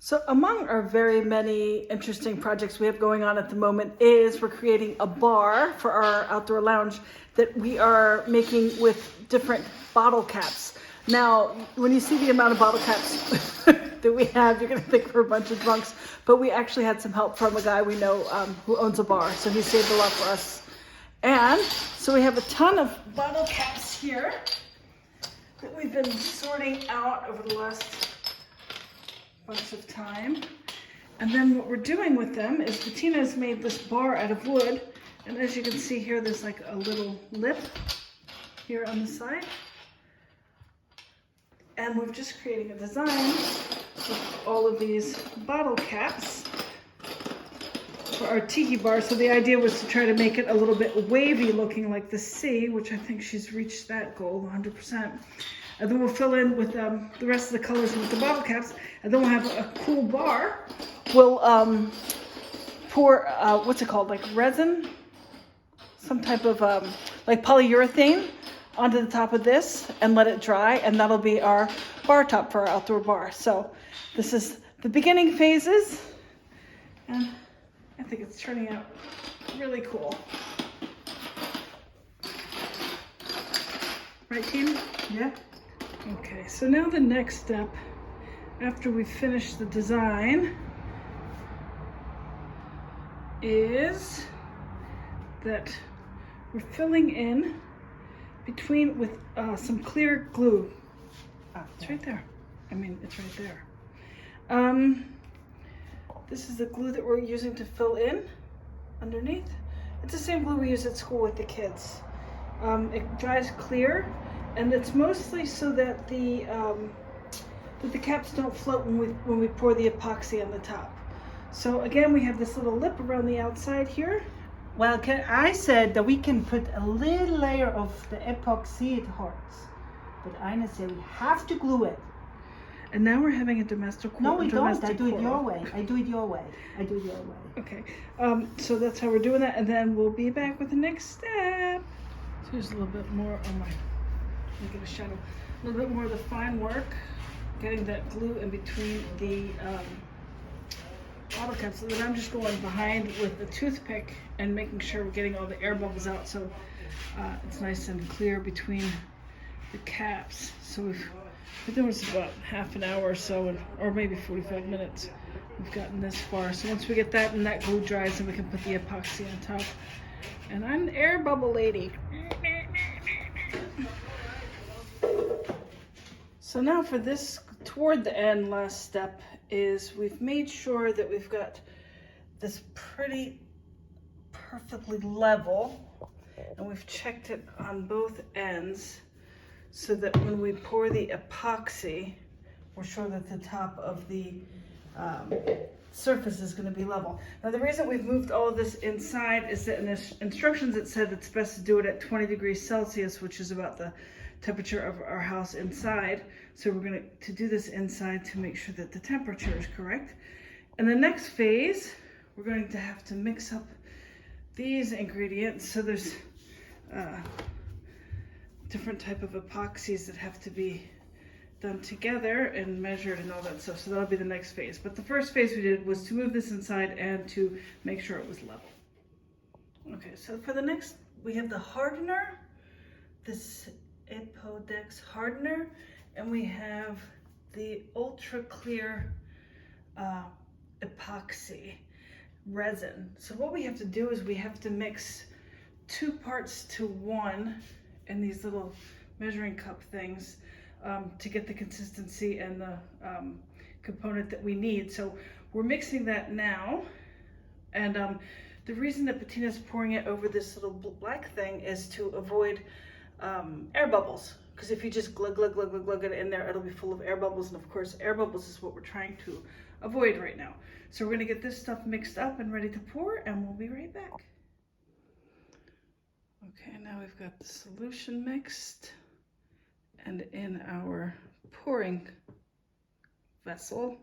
So among our very many interesting projects we have going on at the moment is we're creating a bar for our outdoor lounge that we are making with different bottle caps. Now, when you see the amount of bottle caps that we have, you're going to think we're a bunch of drunks, but we actually had some help from a guy we know who owns a bar, so he saved a lot for us. And so we have a ton of bottle caps here that we've been sorting out over the last bunch of time. And then what we're doing with them is Bettina has made this bar out of wood, and as you can see here, there's like a little lip here on the side. And we're just creating a design with all of these bottle caps for our tiki bar. So the idea was to try to make it a little bit wavy looking like the sea, which I think she's reached that goal 100%. And then we'll fill in with the rest of the colors with the bottle caps, and then we'll have a cool bar. We'll pour, what's it called, like resin? Some type of like polyurethane onto the top of this and let it dry, and that'll be our bar top for our outdoor bar. So this is the beginning phases, and I think it's turning out really cool. Right, team? Yeah. Okay, so now the next step, after we finish the design, is that we're filling in between with some clear glue. It's right there. I mean, it's right there. This is the glue that we're using to fill in underneath. It's the same glue we use at school with the kids. It dries clear, and it's mostly so that the caps don't float when we pour the epoxy on the top. So again, we have this little lip around the outside here. Well, I said that we can put a little layer of the epoxy, it hurts. But Ina said we have to glue it. And now we're having a domestic. No, we don't. I do it your way. I do it your way. I do it your way. Okay. So that's how we're doing that, and then we'll be back with the next step. So here's a little bit more. Oh my. Let me get a shadow. A little bit more of the fine work, getting that glue in between the bottle caps. So then I'm just going behind with a toothpick and making sure we're getting all the air bubbles out, so it's nice and clear between the caps. So we've been doing this about half an hour or so, or maybe 45 minutes. We've gotten this far. So once we get that and that glue dries, then we can put the epoxy on top. And I'm an air bubble lady. So now for this, toward the end, last step is we've made sure that we've got this pretty perfectly level, and we've checked it on both ends so that when we pour the epoxy, we're sure that the top of the surface is going to be level. Now the reason we've moved all of this inside is that in the instructions it said it's best to do it at 20 degrees Celsius, which is about the temperature of our house inside. So we're going to do this inside to make sure that the temperature is correct. And the next phase, we're going to have to mix up these ingredients. So there's different type of epoxies that have to be done together and measured and all that stuff. So that'll be the next phase. But the first phase we did was to move this inside and to make sure it was level. Okay, so for the next, we have the hardener, this Epodex hardener, and we have the ultra clear epoxy resin. So what we have to do is we have to mix 2 parts to 1 in these little measuring cup things to get the consistency and the component that we need. So we're mixing that now, and the reason that Bettina's pouring it over this little black thing is to avoid air bubbles, because if you just glug it in there, it'll be full of air bubbles, and of course air bubbles is what we're trying to avoid right now. So we're going to get this stuff mixed up and ready to pour, and we'll be right back. Okay, now we've got the solution mixed and in our pouring vessel.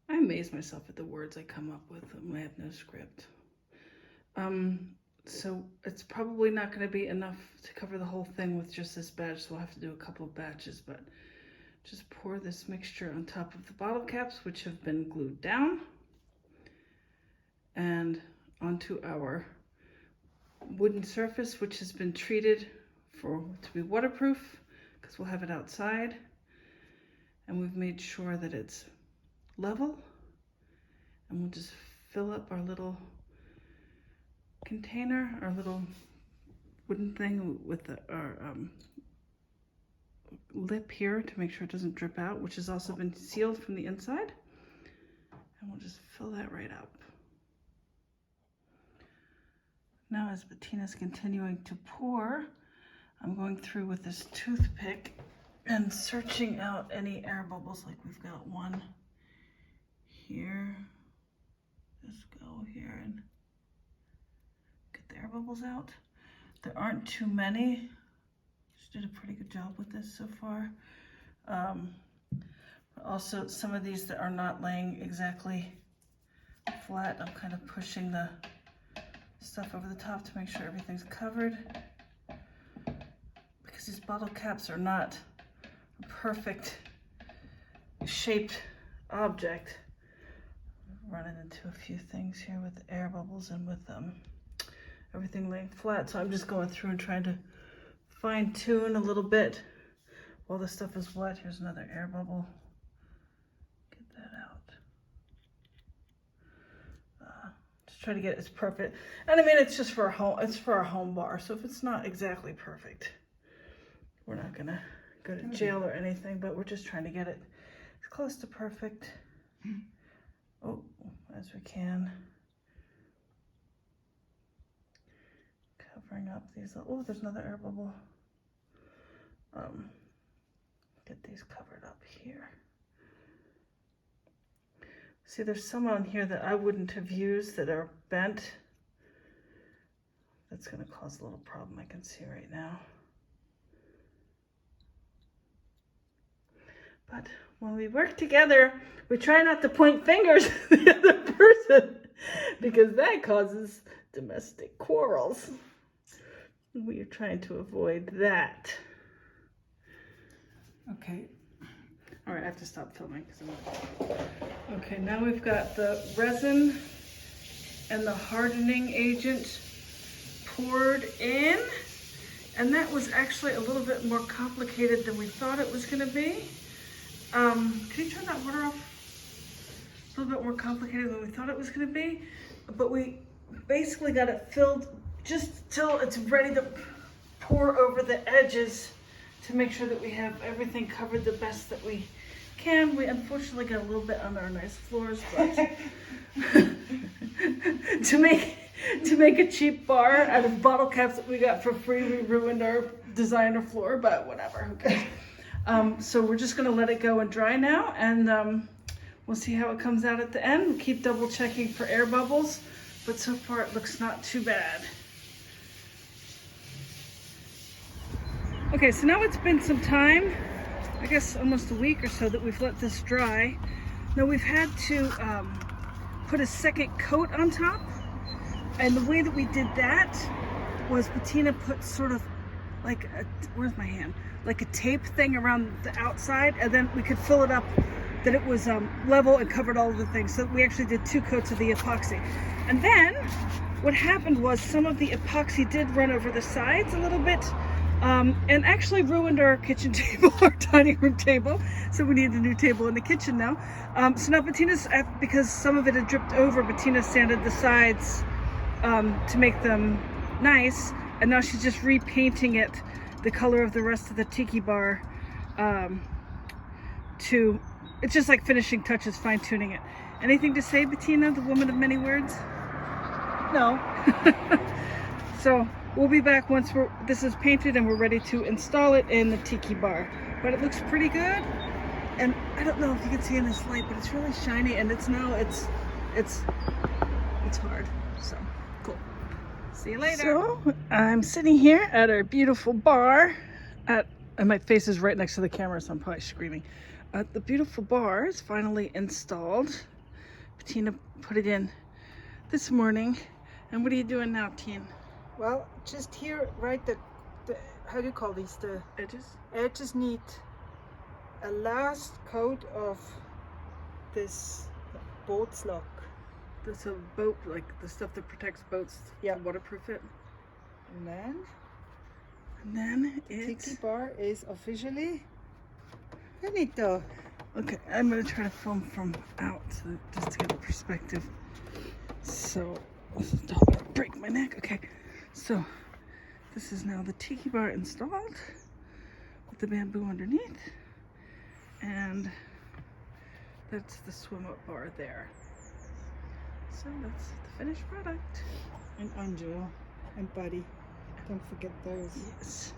I amaze myself at the words I come up with when I have no script. So it's probably not going to be enough to cover the whole thing with just this batch, so we'll have to do a couple of batches, but just pour this mixture on top of the bottle caps, which have been glued down, and onto our wooden surface, which has been treated to be waterproof, because we'll have it outside. And we've made sure that it's level, and we'll just fill up our little container, our little wooden thing with our lip here to make sure it doesn't drip out, which has also been sealed from the inside. And we'll just fill that right up. Now, as Bettina's continuing to pour, I'm going through with this toothpick and searching out any air bubbles. Like we've got one here. Just go here and get the air bubbles out. There aren't too many. She did a pretty good job with this so far. Also, some of these that are not laying exactly flat, I'm kind of pushing the stuff over the top to make sure everything's covered, because these bottle caps are not a perfect shaped object. I'm running into a few things here with the air bubbles and with everything laying flat, so I'm just going through and trying to fine tune a little bit while the stuff is wet. Here's another air bubble. Get that out. Just try to get it as perfect. And I mean, it's just for a home. It's for our home bar. So if it's not exactly perfect, we're not gonna go to jail or anything. But we're just trying to get it as close to perfect, as we can. Covering up these. Oh, there's another air bubble. Get these covered up here. See, there's some on here that I wouldn't have used that are bent. That's going to cause a little problem, I can see right now. But when we work together, we try not to point fingers at the other person, because that causes domestic quarrels. We are trying to avoid that. Okay. All right, I have to stop filming. Okay, now we've got the resin and the hardening agent poured in. And that was actually a little bit more complicated than we thought it was going to be. Can you turn that water off? A little bit more complicated than we thought it was going to be. But we basically got it filled just till it's ready to pour over the edges to make sure that we have everything covered the best that we can. We unfortunately got a little bit on our nice floors, but to make a cheap bar out of bottle caps that we got for free, we ruined our designer floor, but whatever, who cares? So we're just gonna let it go and dry now, and we'll see how it comes out at the end. We'll keep double checking for air bubbles, but so far it looks not too bad. Okay, so now it's been some time, I guess almost a week or so, that we've let this dry. Now we've had to put a second coat on top, and the way that we did that was Bettina put sort of like where's my hand? Like a tape thing around the outside, and then we could fill it up that it was level and covered all of the things. So we actually did 2 coats of the epoxy. And then what happened was some of the epoxy did run over the sides a little bit, and actually ruined our kitchen table, our dining room table. So we need a new table in the kitchen now. So now Bettina's, because some of it had dripped over, Bettina sanded the sides to make them nice. And now she's just repainting it the color of the rest of the tiki bar. It's just like finishing touches, fine tuning it. Anything to say, Bettina, the woman of many words? No. So we'll be back once this is painted and we're ready to install it in the tiki bar. But it looks pretty good. And I don't know if you can see in this light, but it's really shiny, and it's hard. So cool. See you later. So I'm sitting here at our beautiful bar and my face is right next to the camera, so I'm probably screaming. The beautiful bar is finally installed. Bettina put it in this morning. And what are you doing now, Tien? Well, just here, right, the how do you call these? The Edges? edges need a last coat of this boat's lock. That's a boat, like the stuff that protects boats. Yeah. Waterproof it. And then And then the it's... tiki bar is officially finito. Okay, I'm gonna try to film from out just to get a perspective. So, don't break my neck. Okay, so this is now the tiki bar installed with the bamboo underneath, and that's the swim up bar there. So that's the finished product. And Angelo and Buddy. Don't forget those. Yes.